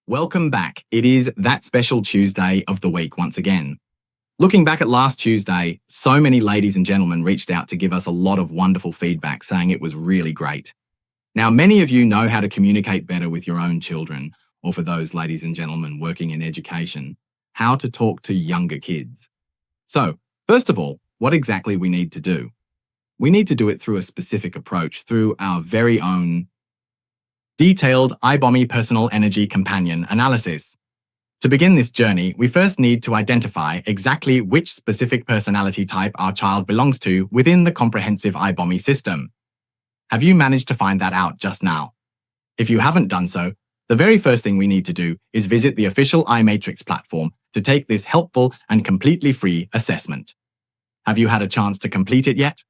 Welcome back. It is that special Tuesday of the week once again. Looking back at last Tuesday, so many ladies and gentlemen reached out to give us a lot of wonderful feedback saying it was really great. Now, many of you know how to communicate better with your own children, or for those ladies and gentlemen working in education, how to talk to younger kids. So, first of all, what exactly we need to do? We need to do it through a specific approach, through our very own detailed iBommie personal energy companion analysis. To begin this journey, we first need to identify exactly which specific personality type our child belongs to within the comprehensive iBommie system. Have you managed to find that out just now? If you haven't done so, the very first thing we need to do is visit the official iMatrix platform to take this helpful and completely free assessment. Have you had a chance to complete it yet?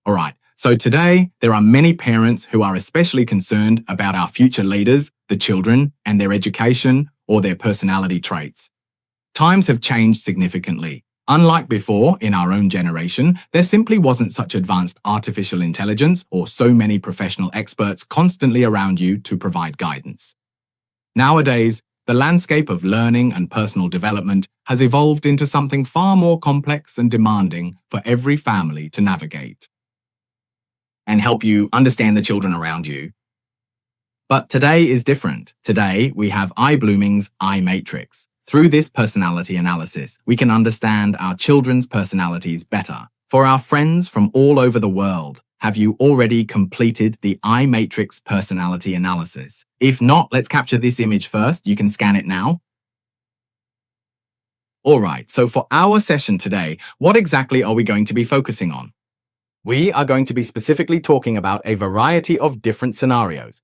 All right. So today, there are many parents who are especially concerned about our future leaders, the children, and their education or their personality traits. Times have changed significantly. Unlike before, in our own generation, there simply wasn't such advanced artificial intelligence or so many professional experts constantly around you to provide guidance. Nowadays, the landscape of learning and personal development has evolved into something far more complex and demanding for every family to navigate and help you understand the children around you. But today is different. Today, we have iBlooming's iMatrix. Through this personality analysis, we can understand our children's personalities better. For our friends from all over the world, have you already completed the iMatrix personality analysis? If not, let's capture this image first. You can scan it now. All right, so for our session today, what exactly are we going to be focusing on? We are going to be specifically talking about a variety of different scenarios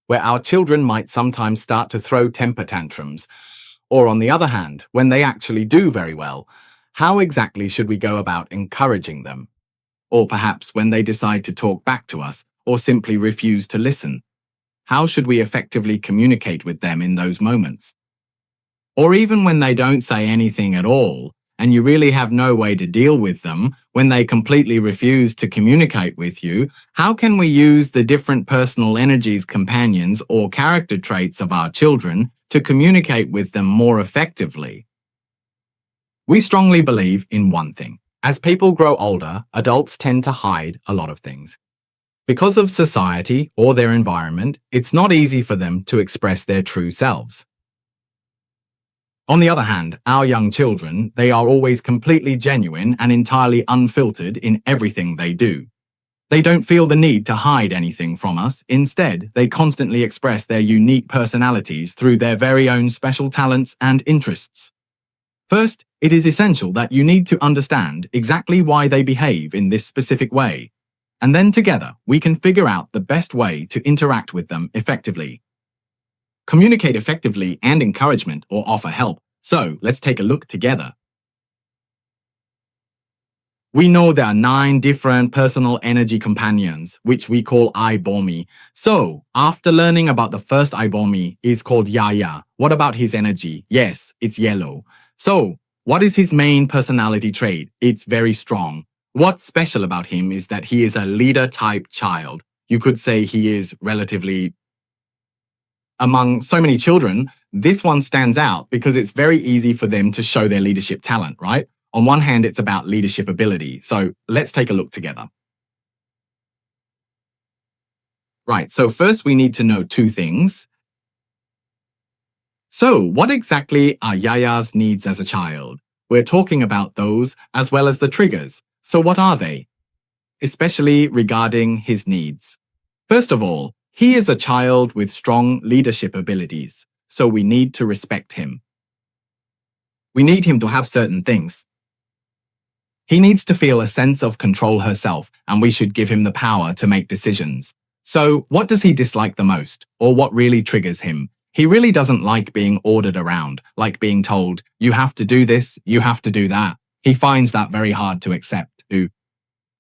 where our children might sometimes start to throw temper tantrums, or on the other hand, when they actually do very well, how exactly should we go about encouraging them? Or perhaps when they decide to talk back to us or simply refuse to listen, how should we effectively communicate with them in those moments? Or even when they don't say anything at all, and you really have no way to deal with them, when they completely refuse to communicate with you, how can we use the different personal energies, companions, or character traits of our children to communicate with them more effectively? We strongly believe in one thing. As people grow older, adults tend to hide a lot of things. Because of society or their environment, it's not easy for them to express their true selves. On the other hand, our young children, they are always completely genuine and entirely unfiltered in everything they do. They don't feel the need to hide anything from us. Instead, they constantly express their unique personalities through their very own special talents and interests. First, it is essential that you need to understand exactly why they behave in this specific way, and then together we can figure out the best way to interact with them effectively. Communicate effectively and encouragement or offer help. So let's take a look together. We know there are 9 different personal energy companions, which we call iBommie. So after learning about the first iBommie is called Yaya. What about his energy? Yes, it's yellow. So what is his main personality trait? It's very strong. What's special about him is that he is a leader type child. You could say he is relatively among so many children, this one stands out because it's very easy for them to show their leadership talent, right? On one hand, it's about leadership ability. So let's take a look together. Right, so first we need to know 2 things. So what exactly are Yaya's needs as a child? We're talking about those as well as the triggers. So what are they? Especially regarding his needs. First of all, he is a child with strong leadership abilities, so we need to respect him. We need him to have certain things. He needs to feel a sense of control herself, and we should give him the power to make decisions. So, what does he dislike the most, or what really triggers him? He really doesn't like being ordered around, like being told, you have to do this, you have to do that. He finds that very hard to accept, too.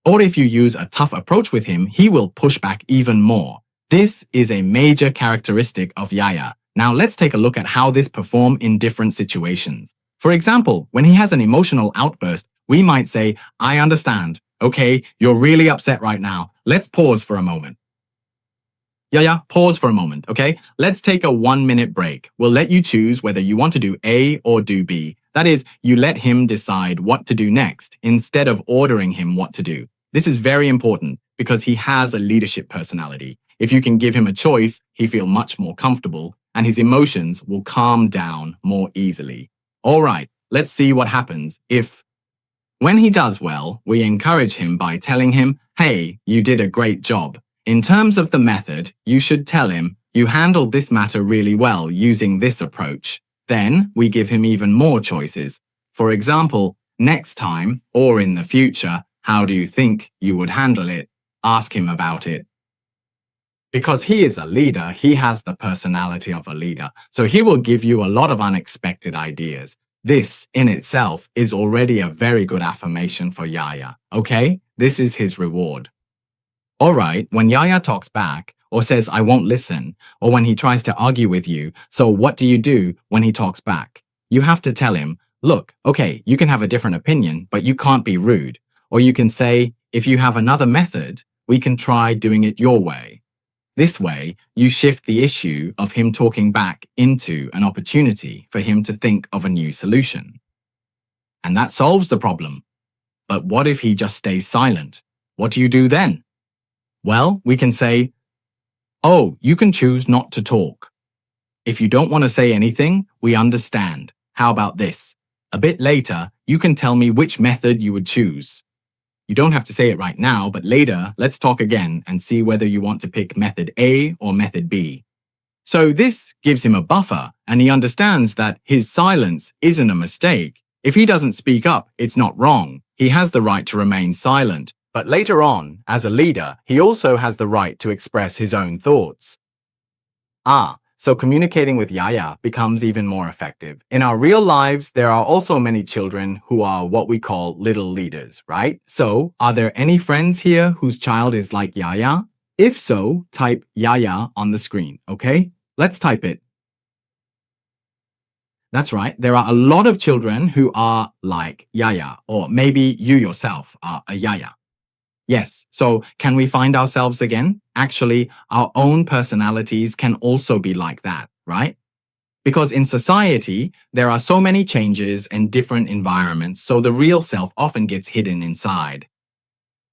Or if you use a tough approach with him, he will push back even more. This is a major characteristic of Yaya. Now let's take a look at how this performs in different situations. For example, when he has an emotional outburst, we might say, I understand. Okay, you're really upset right now. Let's pause for a moment. Yaya, pause for a moment, okay? Let's take a 1-minute break. We'll let you choose whether you want to do A or do B. That is, you let him decide what to do next instead of ordering him what to do. This is very important because he has a leadership personality. If you can give him a choice, he'll feel much more comfortable and his emotions will calm down more easily. All right, let's see what happens if... When he does well, we encourage him by telling him, hey, you did a great job. In terms of the method, you should tell him, you handled this matter really well using this approach. Then we give him even more choices. For example, next time or in the future, how do you think you would handle it? Ask him about it. Because he is a leader, he has the personality of a leader, so he will give you a lot of unexpected ideas. This, in itself, is already a very good affirmation for Yaya, okay? This is his reward. Alright, when Yaya talks back, or says, I won't listen, or when he tries to argue with you, so what do you do when he talks back? You have to tell him, look, okay, you can have a different opinion, but you can't be rude. Or you can say, if you have another method, we can try doing it your way. This way, you shift the issue of him talking back into an opportunity for him to think of a new solution. And that solves the problem. But what if he just stays silent? What do you do then? Well, we can say, oh, you can choose not to talk. If you don't want to say anything, we understand. How about this? A bit later, you can tell me which method you would choose. You don't have to say it right now, but later, let's talk again and see whether you want to pick method A or method B. So this gives him a buffer, and he understands that his silence isn't a mistake. If he doesn't speak up, it's not wrong. He has the right to remain silent. But later on, as a leader, he also has the right to express his own thoughts. So communicating with Yaya becomes even more effective. In our real lives, there are also many children who are what we call little leaders, right? So, are there any friends here whose child is like Yaya? If so, type Yaya on the screen, okay? Let's type it. That's right, there are a lot of children who are like Yaya, or maybe you yourself are a Yaya. Yes, so can we find ourselves again? Actually, our own personalities can also be like that, right? Because in society, there are so many changes and different environments, so the real self often gets hidden inside.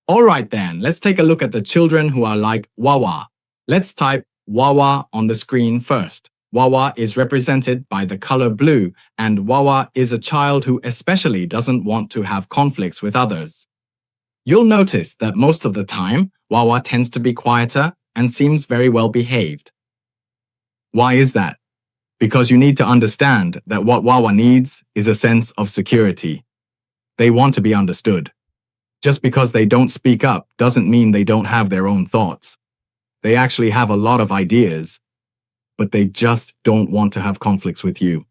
All right then, let's take a look at the children who are like Wawa. Let's type Wawa on the screen first. Wawa is represented by the color blue, and Wawa is a child who especially doesn't want to have conflicts with others. You'll notice that most of the time, Wawa tends to be quieter and seems very well behaved. Why is that? Because you need to understand that what Wawa needs is a sense of security. They want to be understood. Just because they don't speak up doesn't mean they don't have their own thoughts. They actually have a lot of ideas, but they just don't want to have conflicts with you.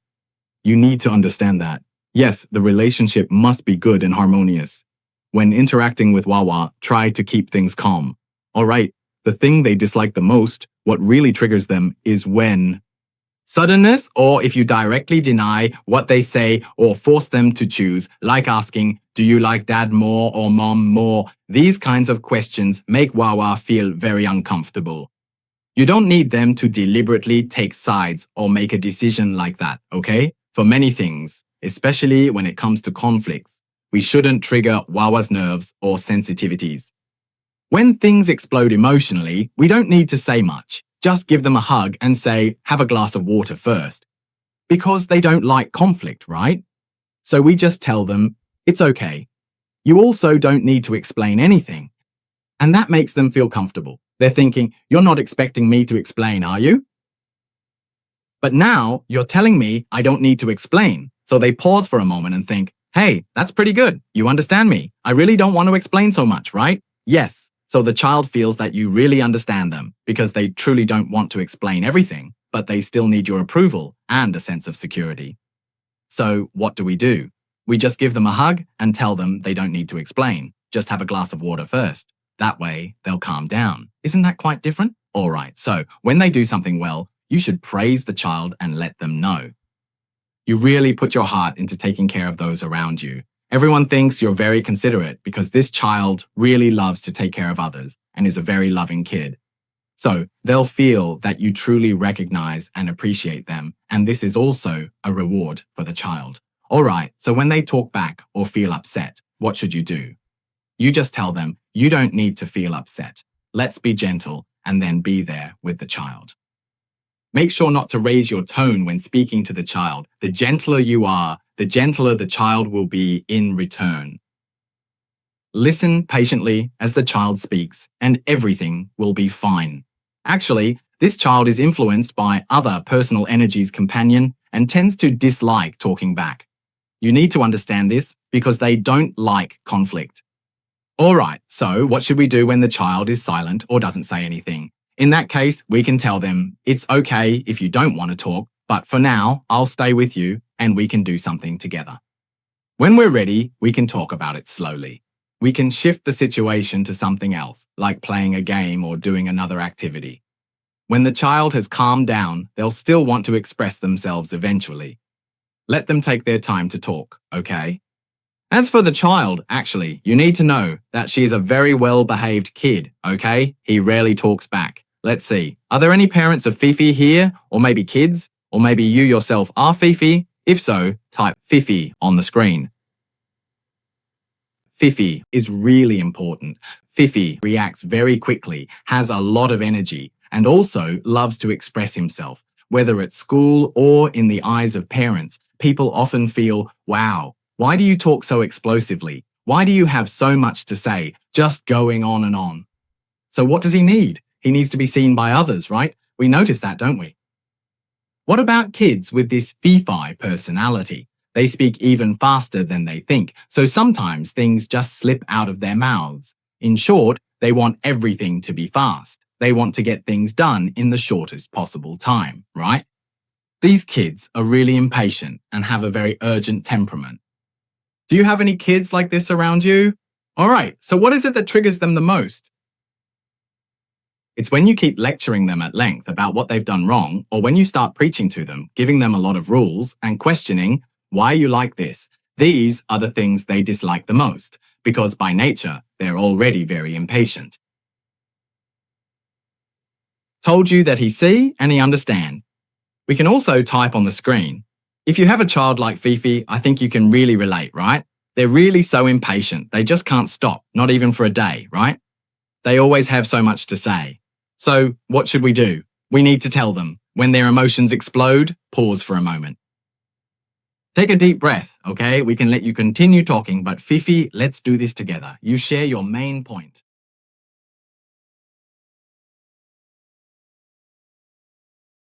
You need to understand that. Yes, the relationship must be good and harmonious. When interacting with Wawa, try to keep things calm. Alright, the thing they dislike the most, what really triggers them, is when suddenness, or if you directly deny what they say or force them to choose, like asking, do you like dad more or mom more? These kinds of questions make Wawa feel very uncomfortable. You don't need them to deliberately take sides or make a decision like that, okay? For many things, especially when it comes to conflicts, we shouldn't trigger Wawa's nerves or sensitivities. When things explode emotionally, we don't need to say much. Just give them a hug and say, have a glass of water first. Because they don't like conflict, right? So we just tell them, it's okay. You also don't need to explain anything. And that makes them feel comfortable. They're thinking, you're not expecting me to explain, are you? But now you're telling me I don't need to explain. So they pause for a moment and think, hey, that's pretty good. You understand me. I really don't want to explain so much, right? Yes. So the child feels that you really understand them because they truly don't want to explain everything, but they still need your approval and a sense of security. So what do? We just give them a hug and tell them they don't need to explain. Just have a glass of water first. That way, they'll calm down. Isn't that quite different? All right, so when they do something well, you should praise the child and let them know. You really put your heart into taking care of those around you. Everyone thinks you're very considerate because this child really loves to take care of others and is a very loving kid. So they'll feel that you truly recognize and appreciate them, and this is also a reward for the child. All right, so when they talk back or feel upset, what should you do? You just tell them, you don't need to feel upset. Let's be gentle and then be there with the child. Make sure not to raise your tone when speaking to the child. The gentler you are, the gentler the child will be in return. Listen patiently as the child speaks, and everything will be fine. Actually, this child is influenced by other personal energies companion and tends to dislike talking back. You need to understand this because they don't like conflict. All right, so what should we do when the child is silent or doesn't say anything? In that case, we can tell them, it's okay if you don't want to talk, but for now, I'll stay with you and we can do something together. When we're ready, we can talk about it slowly. We can shift the situation to something else, like playing a game or doing another activity. When the child has calmed down, they'll still want to express themselves eventually. Let them take their time to talk, okay? As for the child, actually, you need to know that she is a very well-behaved kid, okay? He rarely talks back. Let's see, are there any parents of Fifi here? Or maybe kids? Or maybe you yourself are Fifi? If so, type Fifi on the screen. Fifi is really important. Fifi reacts very quickly, has a lot of energy, and also loves to express himself. Whether at school or in the eyes of parents, people often feel, wow, why do you talk so explosively? Why do you have so much to say, just going on and on? So what does he need? He needs to be seen by others, right? We notice that, don't we? What about kids with this Fifi personality? They speak even faster than they think, so sometimes things just slip out of their mouths. In short, they want everything to be fast. They want to get things done in the shortest possible time, right? These kids are really impatient and have a very urgent temperament. Do you have any kids like this around you? All right, so what is it that triggers them the most? It's when you keep lecturing them at length about what they've done wrong, or when you start preaching to them, giving them a lot of rules, and questioning why you like this. These are the things they dislike the most, because by nature, they're already very impatient. Told you that he see and he understand. We can also type on the screen. If you have a child like Fifi, I think you can really relate, right? They're really so impatient, they just can't stop, not even for a day, right? They always have so much to say. So what should we do? We need to tell them. When their emotions explode, pause for a moment. Take a deep breath, okay? We can let you continue talking, but Fifi, let's do this together. You share your main point.